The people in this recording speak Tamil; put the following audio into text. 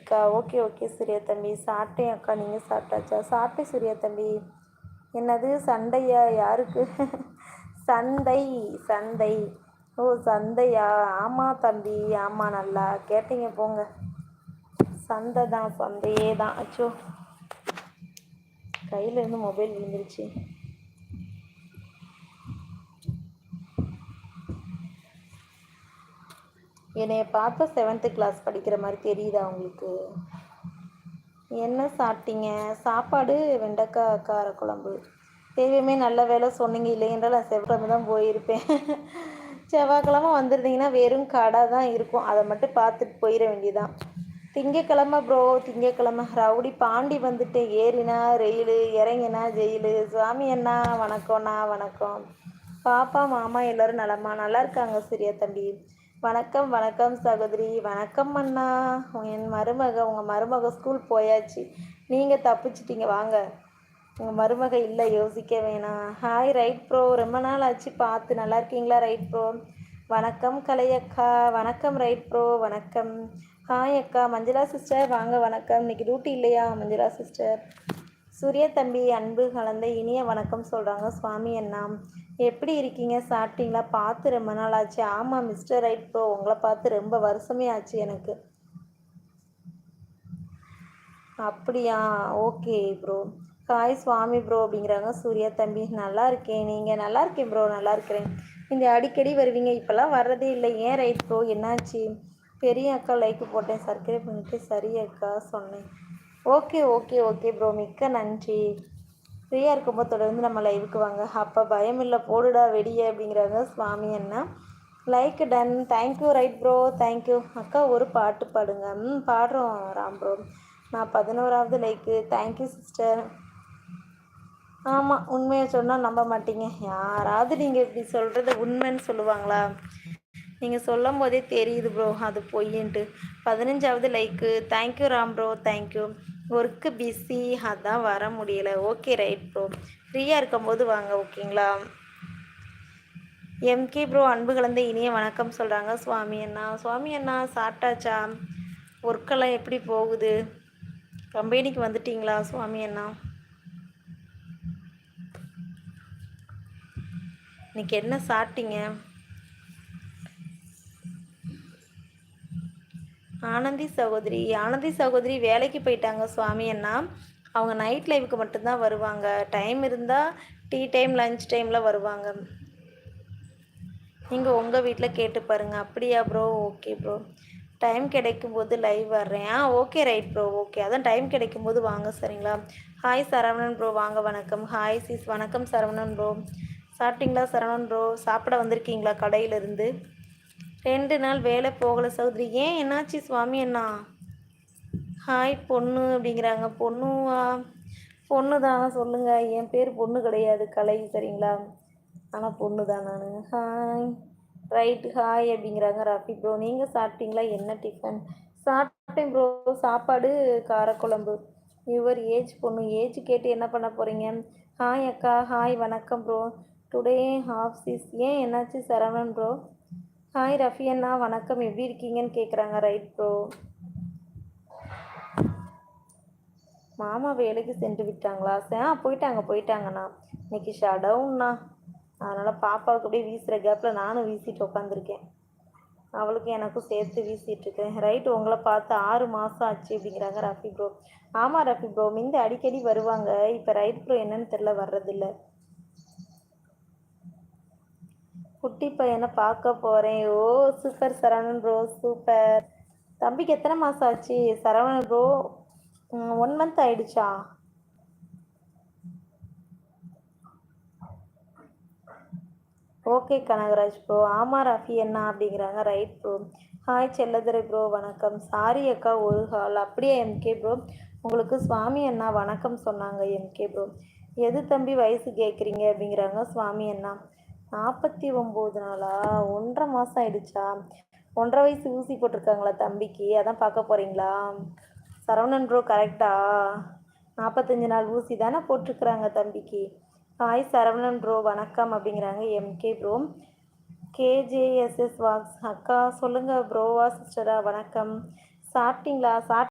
இருக்கா? ஓகே ஓகே சூர்யா தம்பி, சாப்பிட்டேன் அக்கா. நீங்கள் சாப்பிட்டாச்சா? சாப்பிட்டேன் சூர்யா தம்பி. என்னது சண்டையா? யாருக்கு? சந்தை சந்தை. ஓ சந்தையா? ஆமாம் தம்பி, ஆமாம், நல்லா கேட்டீங்க போங்க. சந்தை தான், சந்தையே தான். அச்சோ, கையில் இருந்து மொபைல் விழுந்துருச்சு. என்னைய பார்த்தா 7th கிளாஸ் படிக்கிற மாதிரி தெரியுதா உங்களுக்கு? என்ன சாப்பிட்டீங்க? சாப்பாடு வெண்டைக்காய் காரக்குழம்பு. தெய்வமே, நல்ல வேலை சொன்னீங்க, இல்லை என்றால் நான் செவ்வாய்க்கிழமை தான் போயிருப்பேன். செவ்வாய்க்கிழமை வந்துருந்தீங்கன்னா வெறும் கடை தான் இருக்கும், அதை மட்டும் பார்த்துட்டு போயிட வேண்டியதான். திங்கக்கிழமை ப்ரோ, திங்கக்கிழமை ரவுடி பாண்டி வந்துட்டு ஏறினா ரெயிலு, இறங்கினா ஜெயிலு. சுவாமி அண்ணா வணக்கம்ண்ணா. வணக்கம். பாப்பா மாமா எல்லோரும் நலமா? நல்லா இருக்காங்க சூர்யா தம்பி. வணக்கம் வணக்கம் சகோதரி. வணக்கம் அண்ணா. உங்கள் மருமக ஸ்கூல் போயாச்சு, நீங்கள் தப்பிச்சிட்டிங்க. வாங்க, உங்கள் மருமக இல்லை, யோசிக்க வேணாம். ஹாய் ரைட் ப்ரோ, ரொம்ப நாள் ஆச்சு பார்த்து. நல்லா இருக்கீங்களா ரைட் ப்ரோ? வணக்கம் கலையக்கா. வணக்கம் ரைட் ப்ரோ. வணக்கம். ஹாய் அக்கா. மஞ்சுளா சிஸ்டர் வாங்க, வணக்கம். இன்னைக்கு டியூட்டி இல்லையா மஞ்சுளா சிஸ்டர்? சூர்யா தம்பி அன்பு கலந்த இனிய வணக்கம் சொல்கிறாங்க சுவாமி அண்ணா. எப்படி இருக்கீங்க? சாப்பிட்டீங்களா? பார்த்து ரொம்ப நாள் ஆச்சு. ஆமாம் மிஸ்டர் ரைட் ப்ரோ, உங்களை பார்த்து ரொம்ப வருஷமே ஆச்சு எனக்கு. அப்படியா? Okay bro. ஹாய் சுவாமி ப்ரோ அப்படிங்கிறாங்க சூர்யா தம்பி. நல்லா இருக்கேன், நீங்கள்? நல்லா இருக்கேன் ப்ரோ, நல்லா இருக்கிறேன். நீங்கள் அடிக்கடி வருவீங்க, இப்போல்லாம் வர்றதே இல்லை, ஏன் ரைட் ப்ரோ? என்னாச்சு? பெரிய அக்கா லைக்கு போட்டேன், சப்ஸ்கிரைப் பண்ணிட்டு சரி அக்கா சொன்னேன். ஓகே ஓகே ஓகே ப்ரோ, மிக்க நன்றி. ஃப்ரீயாக இருக்கும்போது தொடர்ந்து நம்ம லைவுக்கு வாங்க. அப்போ பயம் இல்லை, போடுடா வெடியே அப்படிங்கிறாங்க சுவாமி அண்ணா. Like done. Thank you right bro, thank you. அக்கா ஒரு பாட்டு பாடுங்க. பாடுறோம் ராம் ப்ரோ. நான் 11வது லைக்கு. Thank you sister. ஆமாம், உண்மையை சொன்னால் நம்ப மாட்டீங்க. யாராவது நீங்கள் இப்படி சொல்கிறத உண்மைன்னு சொல்லுவாங்களா? நீங்கள் சொல்லும் போதே தெரியுது ப்ரோ அது பொய்யின்ட்டு. 15வது லைக்கு. Thank you Ram bro, thank you. Work busy, அதான் வர முடியலை. ஓகே ரைட் ப்ரோ, ஃப்ரீயாக இருக்கும்போது வாங்க, ஓகேங்களா? எம்கே ப்ரோ அன்பு கலந்த இனிய வணக்கம் சொல்கிறாங்க சுவாமி அண்ணா. சுவாமி அண்ணா சாப்பிட்டாச்சா? ஒர்க்கெல்லாம் எப்படி போகுது? கம்பெனிக்கு வந்துட்டிங்களா சுவாமி அண்ணா? இன்னைக்கு என்ன சாப்பிட்டீங்க? ஆனந்தி சகோதரி. ஆனந்தி சகோதரி வேலைக்கு போயிட்டாங்க சுவாமி அண்ணா. அவங்க நைட் லைவுக்கு மட்டும்தான் வருவாங்க. டைம் இருந்தால் டீ டைம் லஞ்ச் டைமில் வருவாங்க. நீங்கள் உங்கள் வீட்டில் கேட்டு பாருங்கள். அப்படியா ப்ரோ? ஓகே ப்ரோ, டைம் கிடைக்கும்போது லைவ் வர்றேன். ஓகே ரைட் ப்ரோ, ஓகே, அதான் டைம் கிடைக்கும்போது வாங்க, சரிங்களா? ஹாய் சரவணன் ப்ரோ, வாங்க, வணக்கம். ஹாய் சிஸ், வணக்கம் சரவணன் ப்ரோ. சாப்பிட்டீங்களா சரவணன் ப்ரோ? சாப்பிட வந்திருக்கீங்களா கடையிலேருந்து? 2 நாள் வேலை போகலை சகோதரி. ஏன், என்னாச்சு சுவாமி அண்ணா? ஹாய் பொண்ணு அப்படிங்கிறாங்க. பொண்ணுவா? பொண்ணு தான், சொல்லுங்கள். என் பேர் பொண்ணு கிடையாது, கலை, சரிங்களா? ஆனால் பொண்ணு தான் நான். Hi right. ஹாய் அப்படிங்கிறாங்க ரஃபி ப்ரோ. நீங்கள் சாப்பிட்டீங்களா? என்ன டிஃபன்? சாப்பிட்டேன் ப்ரோ. சாப்பாடு காரக்குழம்பு. Your age. பொண்ணு ஏஜ் கேட்டு என்ன பண்ண போகிறீங்க? ஹாய் அக்கா. ஹாய் வணக்கம் ப்ரோ. Today half sis. ஏன், என்னாச்சு சரவணன் ப்ரோ? ஹாய் ரஃபி அண்ணா, வணக்கம். எப்படி இருக்கீங்கன்னு கேட்குறாங்க. Right bro. மாமா வேலைக்கு சென்று விட்டாங்களா? போயிட்டாங்கண்ணா. இன்னைக்கு ஷடவுண்ணா, அதனால் பாப்பாவுக்கு அப்படியே வீசுகிற கேப்பில் நானும் வீசிட்டு உட்காந்துருக்கேன். அவளுக்கு எனக்கும் சேர்த்து வீசிகிட்ருக்கேன். ரைட்டு, உங்களை பார்த்து 6 மாதம் ஆச்சு அப்படிங்கிறாங்க ரஃபி ப்ரோ. ஆமாம் ரஃபி ப்ரோ, மிந்த அடிக்கடி வருவாங்க, இப்போ ரைட் ப்ரோ என்னன்னு தெரில, வர்றதில்ல. குட்டி பையனை பார்க்க போகிறேன். ஓ சூப்பர் சரவணன் ப்ரோ, சூப்பர். தம்பிக்கு எத்தனை மாதம் ஆச்சு சரவணன் ப்ரோ? 1 மந்த் ஆயிடுச்சா? Okay Kanagaraj bro. ஆமாம் ரஃபி அண்ணா அப்படிங்கிறாங்க. Right bro. Hi Selladurai bro, வணக்கம். சாரி அக்கா, ஒரு ஹால். அப்படியே எம்கே ப்ரோ, உங்களுக்கு சுவாமி அண்ணா வணக்கம் சொன்னாங்க எம்கே ப்ரோ. எது தம்பி வயசு கேட்குறீங்க அப்படிங்கிறாங்க சுவாமி அண்ணா. 49 நாளா? 1.5 மாதம் ஆயிடுச்சா? 1.5 வயசு ஊசி போட்டிருக்காங்களா தம்பிக்கு, அதான் பார்க்க போகிறீங்களா? சரவணன் ப்ரோ கரெக்டா? 45 நாள் ஊசி தானே போட்டிருக்குறாங்க தம்பிக்கு. ஹாய் சரவணன் ப்ரோ, வணக்கம் அப்படிங்கிறாங்க எம்கே ப்ரோ. கேஜேஎஸ்எஸ் வாக்ஸ். அக்கா சொல்லுங்கள் ப்ரோவா சிஸ்டரா? வணக்கம். சாப்பிட்டீங்களா?